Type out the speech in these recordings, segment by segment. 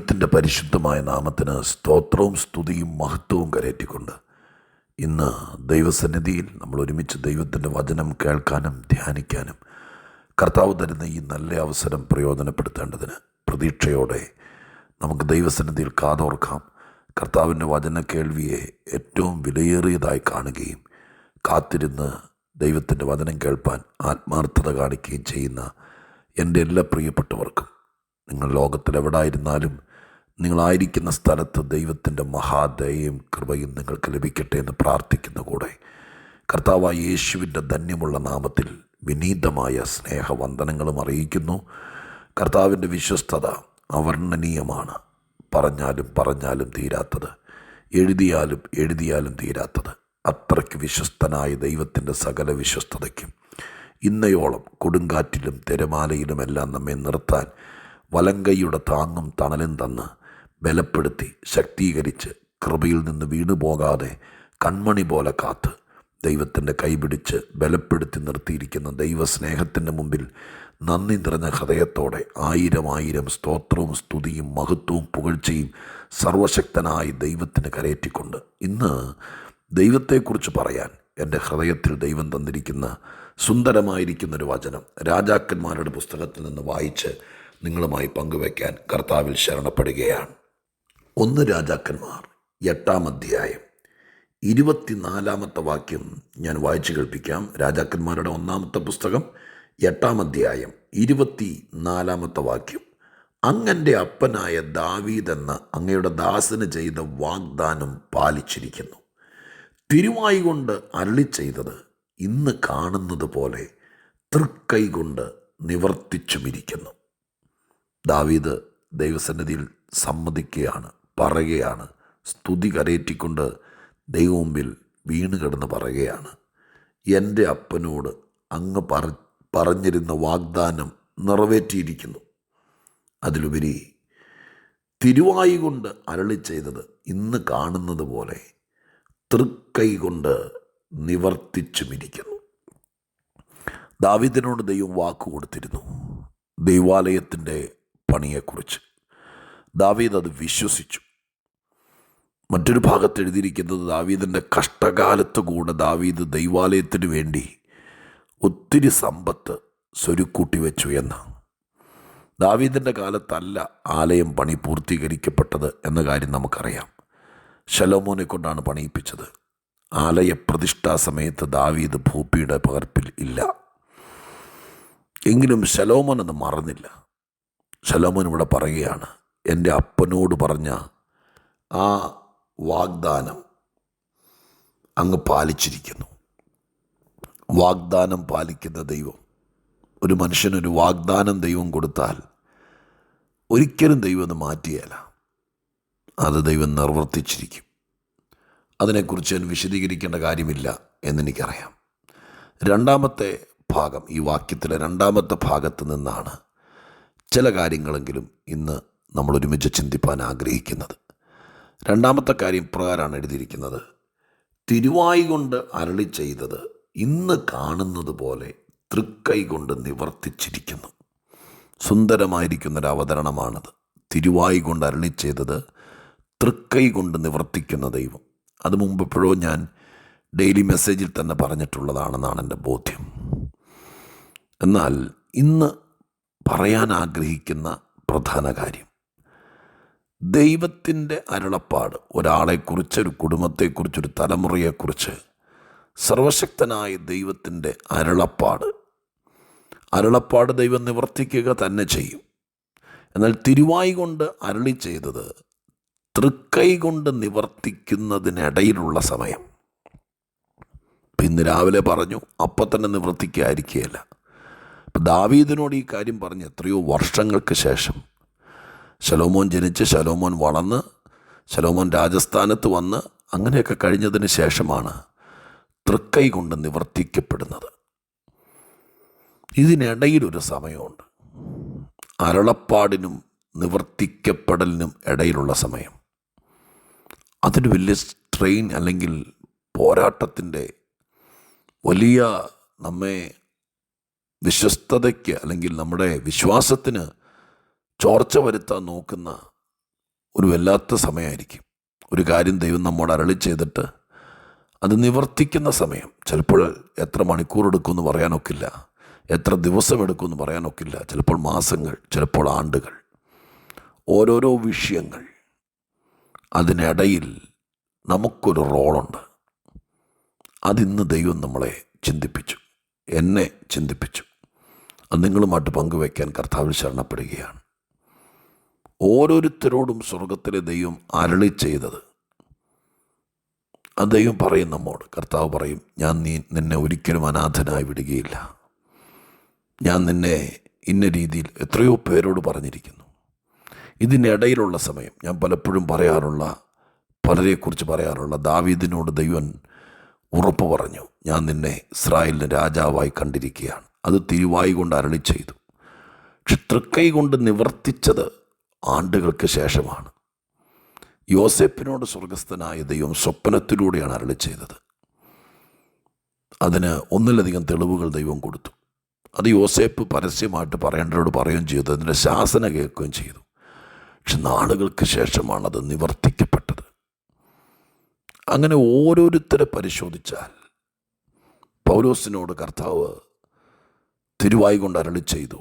ദൈവത്തിൻ്റെ പരിശുദ്ധമായ നാമത്തിന് സ്തോത്രവും സ്തുതിയും മഹത്വവും കരയറ്റിക്കൊണ്ട് ഇന്ന് ദൈവസന്നിധിയിൽ നമ്മൾ ഒരുമിച്ച് ദൈവത്തിൻ്റെ വചനം കേൾക്കാനും ധ്യാനിക്കാനും കർത്താവ് തരുന്ന ഈ നല്ല അവസരം പ്രയോജനപ്പെടുത്തേണ്ടതിന് പ്രതീക്ഷയോടെ നമുക്ക് ദൈവസന്നിധിയിൽ കാതോർക്കാം. കർത്താവിൻ്റെ വചന കേൾവിയെ ഏറ്റവും വിലയേറിയതായി കാണുകയും കാത്തിരുന്ന് ദൈവത്തിൻ്റെ വചനം കേൾപ്പാൻ ആത്മാർത്ഥത കാണിക്കുകയും ചെയ്യുന്ന എൻ്റെ എല്ലാ പ്രിയപ്പെട്ടവർക്കും, നിങ്ങൾ ലോകത്തിലെവിടായിരുന്നാലും നിങ്ങളായിരിക്കുന്ന സ്ഥലത്ത് ദൈവത്തിൻ്റെ മഹാദയയും കൃപയും നിങ്ങൾക്ക് ലഭിക്കട്ടെ എന്ന് പ്രാർത്ഥിക്കുന്ന കൂടെ കർത്താവായ യേശുവിൻ്റെ ധന്യമുള്ള നാമത്തിൽ വിനീതമായ സ്നേഹവന്ദനങ്ങളും അറിയിക്കുന്നു. കർത്താവിൻ്റെ വിശ്വസ്തത അവർണ്ണനീയമാണ്. പറഞ്ഞാലും തീരാത്തത്, എഴുതിയാലും തീരാത്തത്. അത്രയ്ക്ക് വിശ്വസ്തനായ ദൈവത്തിൻ്റെ സകല വിശ്വസ്തതയ്ക്കും ഇന്നയോളം കൊടുങ്കാറ്റിലും തിരമാലയിലുമെല്ലാം നമ്മെ നിർത്താൻ വലങ്കൈയുടെ താങ്ങും തണലും തന്ന് ബലപ്പെടുത്തി ശക്തീകരിച്ച് കൃപയിൽ നിന്ന് വീണുപോകാതെ കൺമണി പോലെ കാത്ത് ദൈവത്തിൻ്റെ കൈപിടിച്ച് ബലപ്പെടുത്തി നിർത്തിയിരിക്കുന്ന ദൈവസ്നേഹത്തിൻ്റെ മുമ്പിൽ നന്ദി നിറഞ്ഞ ഹൃദയത്തോടെ ആയിരം സ്തോത്രവും സ്തുതിയും മഹത്വവും പുകഴ്ചയും സർവശക്തനായ ദൈവത്തിന് കരയേറ്റിക്കൊണ്ട് ഇന്ന് ദൈവത്തെക്കുറിച്ച് പറയാൻ എൻ്റെ ഹൃദയത്തിൽ ദൈവം തന്നിരിക്കുന്ന സുന്ദരമായിരിക്കുന്നൊരു വചനം രാജാക്കന്മാരുടെ പുസ്തകത്തിൽ നിന്ന് വായിച്ച് നിങ്ങളുമായി പങ്കുവയ്ക്കാൻ കർത്താവിൽ ശരണപ്പെടുകയാണ്. 1 രാജാക്കന്മാർ 8-ാം അധ്യായം 24-ാമത്തെ വാക്യം ഞാൻ വായിച്ചു കേൾപ്പിക്കാം. രാജാക്കന്മാരുടെ 1-ാമത്തെ പുസ്തകം 8-ാം അധ്യായം 24-ാമത്തെ വാക്യം. അങ്ങൻ്റെ അപ്പനായ ദാവീദ് എന്ന അങ്ങയുടെ ദാസന് ചെയ്ത വാഗ്ദാനം പാലിച്ചിരിക്കുന്നു. തിരുവായി കൊണ്ട് അരുളി ചെയ്തത് ഇന്ന് കാണുന്നത് പോലെ തൃക്കൈ കൊണ്ട് നിവർത്തിച്ചുമിരിക്കുന്നു. ദാവീദ് ദൈവസന്നിധിയിൽ സമ്മതിക്കുകയാണ്, പറയുകയാണ്, സ്തുതി കരയേറ്റിക്കൊണ്ട് ദൈവമുമ്പിൽ വീണ് കിടന്ന് പറയുകയാണ്, എൻ്റെ അപ്പനോട് അങ്ങ് പറഞ്ഞിരുന്ന വാഗ്ദാനം നിറവേറ്റിയിരിക്കുന്നു. അതിലുപരി തിരുവായി കൊണ്ട് അരുളി ചെയ്തത് ഇന്ന് കാണുന്നത് പോലെ തൃക്കൈ കൊണ്ട് നിവർത്തിച്ചുമിരിക്കുന്നു. ദാവീദിനോട് ദൈവം വാക്ക് കൊടുത്തിരുന്നു ദൈവാലയത്തിൻ്റെ പണിയെക്കുറിച്ച്. ദാവീദ് അത് വിശ്വസിച്ചു. മറ്റൊരു ഭാഗത്ത് എഴുതിയിരിക്കുന്നത് ദാവീദിൻ്റെ കഷ്ടകാലത്ത് കൂടെ ദാവീദ് ദൈവാലയത്തിന് വേണ്ടി ഒത്തിരി സമ്പത്ത് സ്വരുക്കൂട്ടി വെച്ചു എന്നാണ്. ദാവീദിൻ്റെ കാലത്തല്ല ആലയം പണി പൂർത്തീകരിക്കപ്പെട്ടത് എന്ന കാര്യം നമുക്കറിയാം. ശലോമോനെ കൊണ്ടാണ് പണിയിപ്പിച്ചത്. ആലയ പ്രതിഷ്ഠാ സമയത്ത് ദാവീദ് ഭൂമിയുടെ പകർപ്പിൽ ഇല്ല. എങ്കിലും ശലോമോൻ അത് മറന്നില്ല. ശലോമോൻ ഇവിടെ പറയുകയാണ്, എൻ്റെ അപ്പനോട് പറഞ്ഞ ആ വാഗ്ദാനം അങ്ങ് പാലിച്ചിരിക്കുന്നു. വാഗ്ദാനം പാലിക്കുന്ന ദൈവം, ഒരു മനുഷ്യനൊരു വാഗ്ദാനം ദൈവം കൊടുത്താൽ ഒരിക്കലും ദൈവം അത് മാറ്റിയല്ല, അത് ദൈവം നിർവർത്തിച്ചിരിക്കും. അതിനെക്കുറിച്ച് ഞാൻ വിശദീകരിക്കേണ്ട കാര്യമില്ല എന്നെനിക്കറിയാം. 2-ാമത്തെ ഭാഗം, ഈ വാക്യത്തിലെ 2-ാമത്തെ ഭാഗത്ത് നിന്നാണ് ചില കാര്യങ്ങളെങ്കിലും ഇന്ന് നമ്മൾ ഒരുമിച്ച് ചിന്തിപ്പാൻ ആഗ്രഹിക്കുന്നത്. 2-ാമത്തെ കാര്യം പ്രകാരമാണ് എഴുതിയിരിക്കുന്നത്, തിരുവായി കൊണ്ട് അരുളി ചെയ്തത് ഇന്ന് കാണുന്നത് പോലെ തൃക്കൈ കൊണ്ട് നിവർത്തിച്ചിരിക്കുന്നു. സുന്ദരമായിരിക്കുന്നൊരു അവതരണമാണത്. തിരുവായി കൊണ്ട് അരുളി ചെയ്തത് തൃക്കൈ കൊണ്ട് നിവർത്തിക്കുന്ന ദൈവം. അത് മുമ്പ് എപ്പോഴോ ഞാൻ ഡെയിലി മെസ്സേജിൽ തന്നെ പറഞ്ഞിട്ടുള്ളതാണെന്നാണ് എൻ്റെ ബോധ്യം. എന്നാൽ ഇന്ന് പറയാൻ ആഗ്രഹിക്കുന്ന പ്രധാന കാര്യം, ദൈവത്തിൻ്റെ അരുളപ്പാട് ഒരാളെക്കുറിച്ച്, ഒരു കുടുംബത്തെക്കുറിച്ച്, ഒരു തലമുറയെക്കുറിച്ച് സർവശക്തനായ ദൈവത്തിൻ്റെ അരുളപ്പാട് ദൈവം നിവർത്തിക്കുക തന്നെ ചെയ്യും. എന്നാൽ തിരുവായി കൊണ്ട് അരുളി ചെയ്തത് തൃക്കൈ കൊണ്ട് നിവർത്തിക്കുന്നതിനിടയിലുള്ള സമയം. ഇന്ന് രാവിലെ പറഞ്ഞു, അപ്പം തന്നെ നിവർത്തിക്കാതിരിക്കുകയല്ല. ഇപ്പം ദാവീദിനോട് ഈ കാര്യം പറഞ്ഞ് എത്രയോ വർഷങ്ങൾക്ക് ശേഷം, ശലോമോൻ ജനിച്ച്, ശലോമോൻ വളർന്ന്, ശലോമോൻ രാജസ്ഥാനത്ത് വന്ന്, അങ്ങനെയൊക്കെ കഴിഞ്ഞതിന് ശേഷമാണ് തൃക്കൈ കൊണ്ട് നിവർത്തിക്കപ്പെടുന്നത്. ഇതിനിടയിലൊരു സമയമുണ്ട്. അരുളപ്പാടിനും നിവർത്തിക്കപ്പെടലിനും ഇടയിലുള്ള സമയം. അതൊരു വലിയ സ്ട്രെയിൻ അല്ലെങ്കിൽ പോരാട്ടത്തിൻ്റെ വലിയ, നമ്മെ വിശ്വസ്തതയ്ക്ക് അല്ലെങ്കിൽ നമ്മുടെ വിശ്വാസത്തിന് ചോർച്ച വരുത്താൻ നോക്കുന്ന ഒരു വല്ലാത്ത സമയമായിരിക്കും. ഒരു കാര്യം ദൈവം നമ്മോട് അരുളി ചെയ്തിട്ട് അത് നിവർത്തിക്കുന്ന സമയം ചിലപ്പോൾ എത്ര മണിക്കൂർ എടുക്കുമെന്ന് പറയാനൊക്കില്ല, എത്ര ദിവസം എടുക്കുമെന്ന് പറയാനൊക്കില്ല. ചിലപ്പോൾ മാസങ്ങൾ, ചിലപ്പോൾ ആണ്ടുകൾ, ഓരോരോ വിഷയങ്ങൾ. അതിനിടയിൽ നമുക്കൊരു റോളുണ്ട്. അതിന്ന് ദൈവം നമ്മളെ ചിന്തിപ്പിച്ചു, എന്നെ ചിന്തിപ്പിച്ചു. അത് നിങ്ങളുമായിട്ട് പങ്കുവയ്ക്കാൻ കർത്താവിൽ ശരണപ്പെടുകയാണ്. ഓരോരുത്തരോടും സ്വർഗത്തിലെ ദൈവം അരുളി ചെയ്തത് അത് ദൈവം പറയും നമ്മോട്. കർത്താവ് പറയും, ഞാൻ നിന്നെ ഒരിക്കലും അനാഥനായി വിടുകയില്ല. ഞാൻ നിന്നെ ഇന്ന രീതിയിൽ എത്രയോ പേരോട് പറഞ്ഞിരിക്കുന്നു. ഇതിനിടയിലുള്ള സമയം ഞാൻ പലപ്പോഴും പലരെക്കുറിച്ച് പറയാറുള്ള ദാവീദിനോട് ദൈവൻ ഉറപ്പ് പറഞ്ഞു, ഞാൻ നിന്നെ ഇസ്രായേലിന് രാജാവായി കണ്ടിരിക്കുകയാണ്. അത് തിരുവായി കൊണ്ട് അരുളി ചെയ്തു. പക്ഷെ തൃക്കൈ കൊണ്ട് നിവർത്തിച്ചത് ആണ്ടുകൾക്ക് ശേഷമാണ്. യോസേപ്പിനോട് സ്വർഗസ്ഥനായ ദൈവം സ്വപ്നത്തിലൂടെയാണ് അരുളി ചെയ്തത്. അതിന് ഒന്നിലധികം തെളിവുകൾ ദൈവം കൊടുത്തു. അത് യോസേപ്പ് പരസ്യമായിട്ട് പറയേണ്ടവരോട് പറയുകയും ചെയ്തു, അതിൻ്റെ ശാസന കേൾക്കുകയും ചെയ്തു. പക്ഷെ നാളുകൾക്ക് ശേഷമാണ് അത് നിവർത്തിക്കപ്പെട്ടത്. അങ്ങനെ ഓരോരുത്തരെ പരിശോധിച്ചാൽ പൗലോസിനോട് കർത്താവ് തിരുവായി കൊണ്ട് അരുളി ചെയ്തു,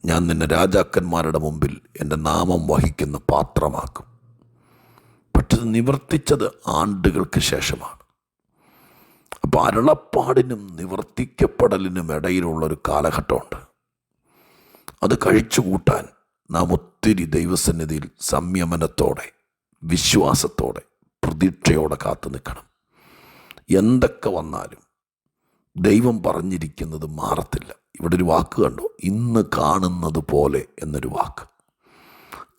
ഞാൻ നിന്നെ രാജാക്കന്മാരുടെ മുമ്പിൽ എൻ്റെ നാമം വഹിക്കുന്ന പാത്രമാക്കും. പക്ഷെ നിവർത്തിച്ചത് ആണ്ടുകൾക്ക് ശേഷമാണ്. അപ്പോൾ അരുളപ്പാടിനും നിവർത്തിക്കപ്പെടലിനും ഇടയിലുള്ളൊരു കാലഘട്ടമുണ്ട്. അത് കഴിച്ചുകൂട്ടാൻ നാം ഒത്തിരി ദൈവസന്നിധിയിൽ സംയമനത്തോടെ, വിശ്വാസത്തോടെ, പ്രതീക്ഷയോടെ കാത്തു നിൽക്കണം. എന്തൊക്കെ വന്നാലും ദൈവം പറഞ്ഞിരിക്കുന്നത് മാറത്തില്ല. ഇവിടെ ഒരു വാക്ക് കണ്ടോ, ഇന്ന് കാണുന്നത് പോലെ എന്നൊരു വാക്ക്.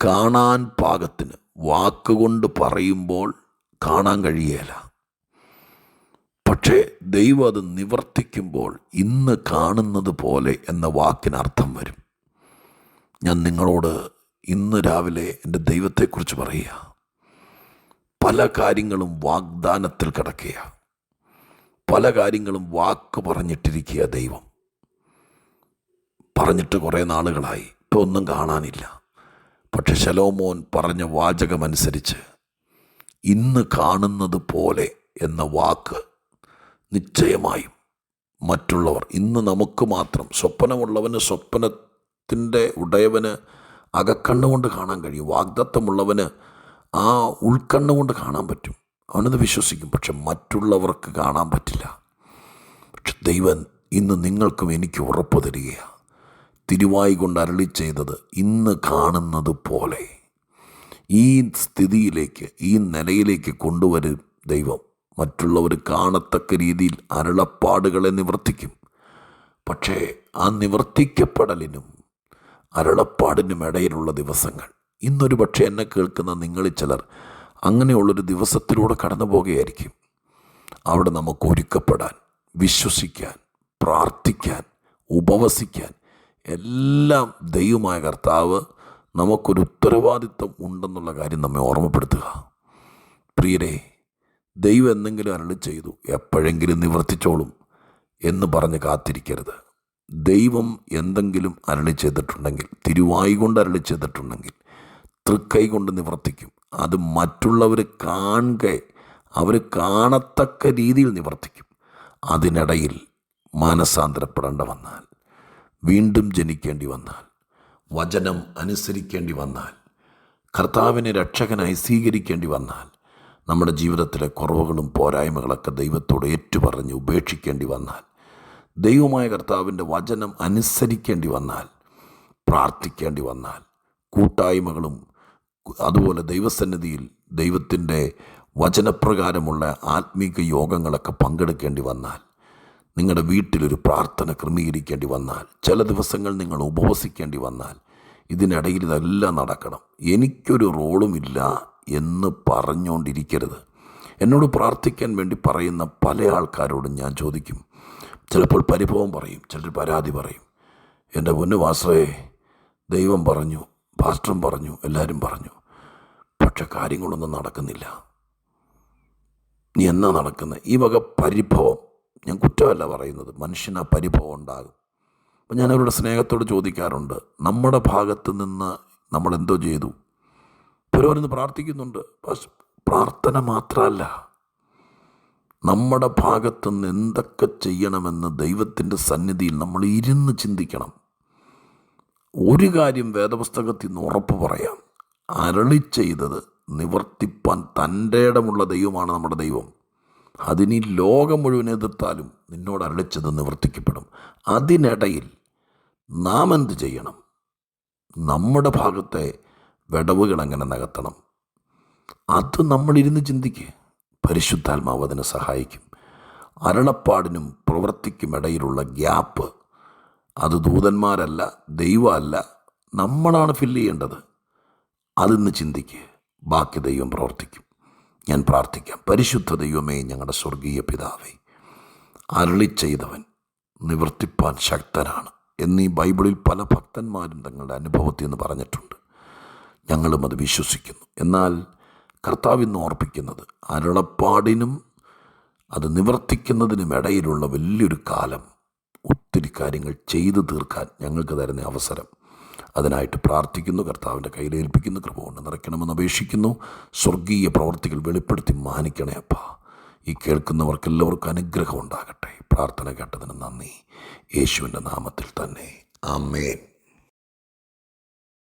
കാണാൻ പാകത്തിന് വാക്കുകൊണ്ട് പറയുമ്പോൾ കാണാൻ കഴിയേല. പക്ഷേ ദൈവം അത് നിവർത്തിക്കുമ്പോൾ ഇന്ന് കാണുന്നത് പോലെ എന്ന വാക്കിനർത്ഥം വരും. ഞാൻ നിങ്ങളോട് ഇന്ന് രാവിലെ എൻ്റെ ദൈവത്തെക്കുറിച്ച് പറയുക. പല കാര്യങ്ങളും വാഗ്ദാനത്തിൽ കിടക്കുക, പല കാര്യങ്ങളും വാക്ക് പറഞ്ഞിട്ടിരിക്കുക. ദൈവം പറഞ്ഞിട്ട് കുറേ നാളുകളായി, ഇപ്പോൾ ഒന്നും കാണാനില്ല. പക്ഷെ ശലോമോൻ പറഞ്ഞ വാചകമനുസരിച്ച് ഇന്ന് കാണുന്നത് പോലെ എന്ന വാക്ക് നിശ്ചയമായും മറ്റുള്ളവർ, ഇന്ന് നമുക്ക് മാത്രം, സ്വപ്നമുള്ളവന് സ്വപ്നത്തിൻ്റെ ഉടയവന് അകക്കണ്ണുകൊണ്ട് കാണാൻ കഴിയും. വാഗ്ദത്തമുള്ളവന് ആ ഉൾക്കണ്ണുകൊണ്ട് കാണാൻ പറ്റും. അവനത് വിശ്വസിക്കും. പക്ഷെ മറ്റുള്ളവർക്ക് കാണാൻ പറ്റില്ല. പക്ഷെ ദൈവം ഇന്ന് നിങ്ങൾക്കും എനിക്ക് ഉറപ്പ് തരികയാണ്. തിരുവായി കൊണ്ട് അരുളി ചെയ്തത് ഇന്ന് കാണുന്നത് പോലെ ഈ സ്ഥിതിയിലേക്ക്, ഈ നിലയിലേക്ക് കൊണ്ടുവരും ദൈവം. മറ്റുള്ളവർ കാണത്തക്ക രീതിയിൽ അരുളപ്പാടുകളെ നിവർത്തിക്കും. പക്ഷേ ആ നിവർത്തിക്കപ്പെടലിനും അരുളപ്പാടിനും ഇടയിലുള്ള ദിവസങ്ങൾ, ഇന്നൊരു പക്ഷേ എന്നെ കേൾക്കുന്ന നിങ്ങളിൽ ചിലർ അങ്ങനെയുള്ളൊരു ദിവസത്തിലൂടെ കടന്നു പോകുകയായിരിക്കും. അവിടെ നമുക്ക് ഒരുക്കപ്പെടാൻ, വിശ്വസിക്കാൻ, പ്രാർത്ഥിക്കാൻ, ഉപവസിക്കാൻ എല്ലാം ദൈവമായ കർത്താവ് നമുക്കൊരു ഉത്തരവാദിത്വം ഉണ്ടെന്നുള്ള കാര്യം നമ്മെ ഓർമ്മപ്പെടുത്തുക. പ്രിയരെ, ദൈവം എന്തെങ്കിലും അരുളി ചെയ്തു, എപ്പോഴെങ്കിലും നിവർത്തിച്ചോളും എന്ന് പറഞ്ഞ് കാത്തിരിക്കരുത്. ദൈവം എന്തെങ്കിലും അരുളി ചെയ്തിട്ടുണ്ടെങ്കിൽ, തിരുവായി കൊണ്ട് അരുളി ചെയ്തിട്ടുണ്ടെങ്കിൽ തൃക്കൈ കൊണ്ട് നിവർത്തിക്കും. അത് മറ്റുള്ളവർ കാണുക, അവർ കാണത്തക്ക രീതിയിൽ നിവർത്തിക്കും. അതിനിടയിൽ മാനസാന്തരപ്പെടേണ്ട വന്നാൽ, വീണ്ടും ജനിക്കേണ്ടി വന്നാൽ, വചനം അനുസരിക്കേണ്ടി വന്നാൽ, കർത്താവിനെ രക്ഷകനായി സ്വീകരിക്കേണ്ടി വന്നാൽ, നമ്മുടെ ജീവിതത്തിലെ കുറവുകളും പോരായ്മകളൊക്കെ ദൈവത്തോട് ഏറ്റുപറഞ്ഞ് ഉപേക്ഷിക്കേണ്ടി വന്നാൽ, ദൈവമായ കർത്താവിൻ്റെ വചനം അനുസരിക്കേണ്ടി വന്നാൽ, പ്രാർത്ഥിക്കേണ്ടി വന്നാൽ, കൂട്ടായ്മകളും അതുപോലെ ദൈവസന്നിധിയിൽ ദൈവത്തിൻ്റെ വചനപ്രകാരമുള്ള ആത്മീക യോഗങ്ങളൊക്കെ പങ്കെടുക്കേണ്ടി വന്നാൽ, നിങ്ങളുടെ വീട്ടിലൊരു പ്രാർത്ഥന ക്രമീകരിക്കേണ്ടി വന്നാൽ, ചില ദിവസങ്ങൾ നിങ്ങൾ ഉപവസിക്കേണ്ടി വന്നാൽ, ഇതിനിടയിൽ ഇതെല്ലാം നടക്കണം. എനിക്കൊരു റോളുമില്ല എന്ന് പറഞ്ഞുകൊണ്ടിരിക്കരുത്. എന്നോട് പ്രാർത്ഥിക്കാൻ വേണ്ടി പറയുന്ന പല ആൾക്കാരോടും ഞാൻ ചോദിക്കും. ചിലപ്പോൾ പരിഭവം പറയും, ചിലർ പരാതി പറയും. എൻ്റെ പൊന്നുവാസേ, ദൈവം പറഞ്ഞു, പാസ്റ്ററും പറഞ്ഞു, എല്ലാവരും പറഞ്ഞു, പക്ഷെ കാര്യങ്ങളൊന്നും നടക്കുന്നില്ല. നീ എന്നാ നടക്കുന്നത്? ഈ വക പരിഭവം, ഞാൻ കുറ്റമല്ല പറയുന്നത്, മനുഷ്യന് ആ പരിഭവം ഉണ്ടാകും. അപ്പം ഞാനവരുടെ സ്നേഹത്തോട് ചോദിക്കാറുണ്ട്, നമ്മുടെ ഭാഗത്ത് നിന്ന് നമ്മളെന്തോ ചെയ്തു? പുരോഹിതൻ പ്രാർത്ഥിക്കുന്നുണ്ട്. പക്ഷെ പ്രാർത്ഥന മാത്രമല്ല, നമ്മുടെ ഭാഗത്തുനിന്ന് എന്തൊക്കെ ചെയ്യണമെന്ന് ദൈവത്തിൻ്റെ സന്നിധിയിൽ നമ്മൾ ഇരുന്ന് ചിന്തിക്കണം. ഒരു കാര്യം വേദപുസ്തകത്തിൽ നിന്ന് ഉറപ്പ് പറയാം, അരുളി ചെയ്തത് നിവർത്തിപ്പാൻ തൻ്റെ ഇടമുള്ള ദൈവമാണ് നമ്മുടെ ദൈവം. അതിന് ലോകം മുഴുവൻ എതിർത്താലും നിന്നോട് അരുളിച്ചത് നിവർത്തിക്കപ്പെടും. അതിനിടയിൽ നാം എന്ത് ചെയ്യണം? നമ്മുടെ ഭാഗത്തെ വിടവുകൾ എങ്ങനെ നികത്തണം? അത് നമ്മളിരുന്ന് ചിന്തിക്കുക. പരിശുദ്ധാത്മാവ് അതിനെ സഹായിക്കും. അരുളപ്പാടിനും പ്രവൃത്തിക്കും ഇടയിലുള്ള ഗ്യാപ്പ് അത് ദൂതന്മാരല്ല, ദൈവമല്ല, നമ്മളാണ് ഫില്ല് ചെയ്യേണ്ടത്. അതിന്ന് ചിന്തിക്കുക. ബാക്കി ദൈവം പ്രവർത്തിക്കും. ഞാൻ പ്രാർത്ഥിക്കാം. പരിശുദ്ധ ദൈവമേ, ഞങ്ങളുടെ സ്വർഗീയ പിതാവേ, അരുളി ചെയ്തവൻ നിവർത്തിപ്പാൻ ശക്തനാണ് എന്നീ ബൈബിളിൽ പല ഭക്തന്മാരും തങ്ങളുടെ അനുഭവത്തിൽ നിന്ന് പറഞ്ഞിട്ടുണ്ട്. ഞങ്ങളും അത് വിശ്വസിക്കുന്നു. എന്നാൽ കർത്താവ് ഇന്ന് ഓർപ്പിക്കുന്നത്, അരുളപ്പാടിനും അത് നിവർത്തിക്കുന്നതിനും ഇടയിലുള്ള വലിയൊരു കാലം, ഒത്തിരി കാര്യങ്ങൾ ചെയ്തു തീർക്കാൻ ഞങ്ങൾക്ക് തരുന്ന അവസരം, അതിനായിട്ട് പ്രാർത്ഥിക്കുന്നു. കർത്താവിൻ്റെ കയ്യിലേൽപ്പിക്കുന്നു. കൃപ കൊണ്ട് നിറയ്ക്കണമെന്ന് അപേക്ഷിക്കുന്നു. സ്വർഗീയ പ്രവർത്തികൾ വെളിപ്പെടുത്തി മാനിക്കണേ അപ്പാ. ഈ കേൾക്കുന്നവർക്കെല്ലാവർക്കും അനുഗ്രഹം ഉണ്ടാകട്ടെ. പ്രാർത്ഥന കേട്ടതിന് നന്ദി. യേശുവിൻ്റെ നാമത്തിൽ തന്നെ. ആമേൻ.